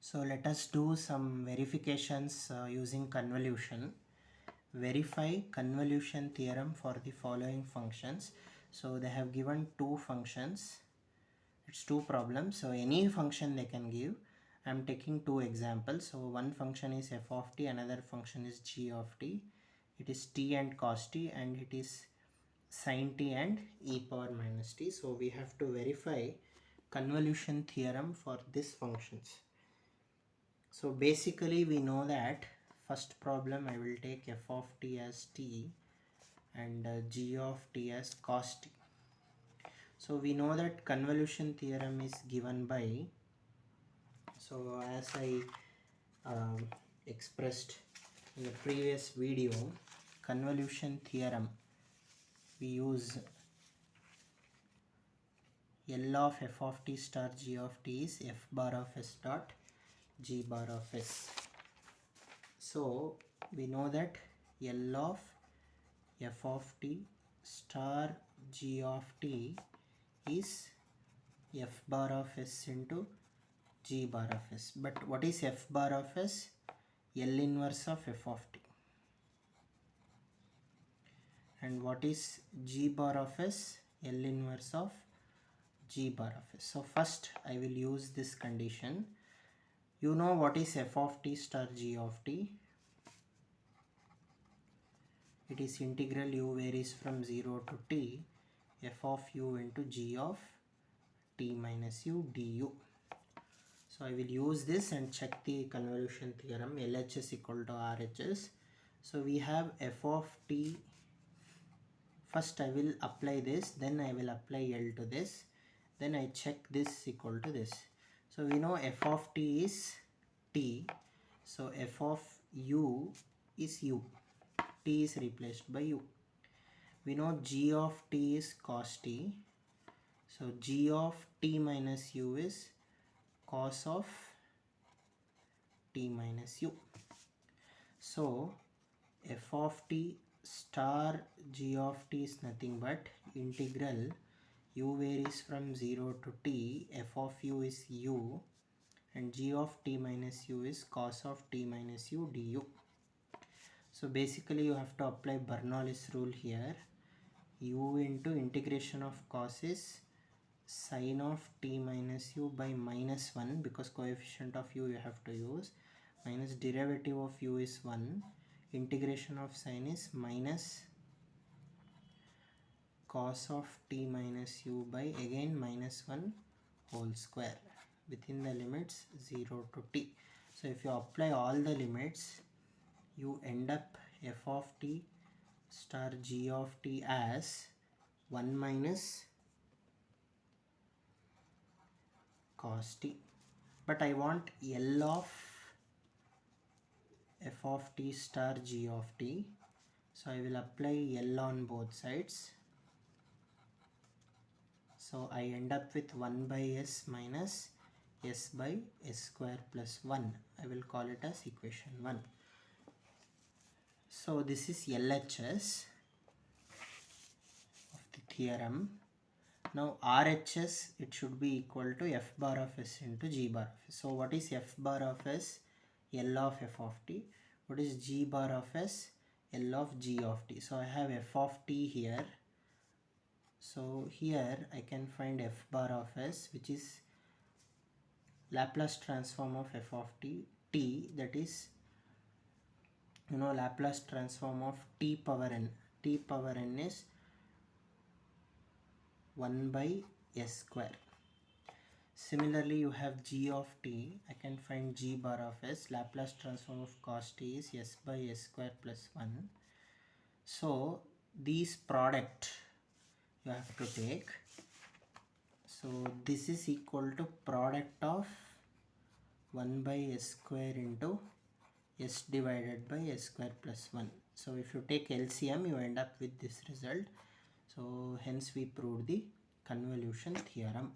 So let us do some verifications using convolution. Verify convolution theorem for the following functions. So they have given two functions. It's two problems. So any function they can give. I'm taking two examples. So one function is f of t, another function is g of t. It is t and cos t, and it is sin t and e power minus t. So we have to verify convolution theorem for these functions. So basically we know that first problem I will take f of t as t and g of t as cos t. So we know that convolution theorem is given by, so as I expressed in the previous video, convolution theorem we use L of f of t star g of t is f bar of s dot g bar of s. So we know that L of f of t star g of t is f bar of s into g bar of s. But what is f bar of s? L inverse of f of t. And what is g bar of s? L inverse of g bar of s. So first I will use this condition. You know what is f of t star g of t? It is integral u varies from 0 to t f of u into g of t minus u du. So I will use this and check the convolution theorem. LHS equal to RHS. So we have f of t. First I will apply this, then I will apply L to this, then I check this equal to this. So we know f of t is t. So f of u is u. T is replaced by u. We know g of t is cos t. So g of t minus u is cos of t minus u. So f of t star g of t is nothing but integral u varies from 0 to t, f of u is u, and g of t minus u is cos of t minus u du. So basically you have to apply Bernoulli's rule here. U into integration of cos is sin of t minus u by minus 1, because coefficient of u you have to use, minus derivative of u is 1, integration of sin is minus cos of t minus u by again minus 1 whole square within the limits 0 to t. So if you apply all the limits, you end up f of t star g of t as 1 minus cos t. But I want L of f of t star g of t. So I will apply L on both sides. So I end up with 1 by s minus s by s square plus 1. I will call it as equation 1. So this is LHS of the theorem. Now RHS, it should be equal to f bar of s into g bar of s. So what is f bar of s? L of f of t. What is g bar of s? L of g of t. So I have f of t here. So here I can find f bar of s, which is Laplace transform of f of t, that is, you know, Laplace transform of t power n. T power n is 1 by s square. Similarly, you have g of t. I can find g bar of s. Laplace transform of cos t is s by s square plus 1. So these product you have to take. So this is equal to product of 1 by s square into s divided by s square plus 1. So if you take LCM, you end up with this result. So hence we proved the convolution theorem.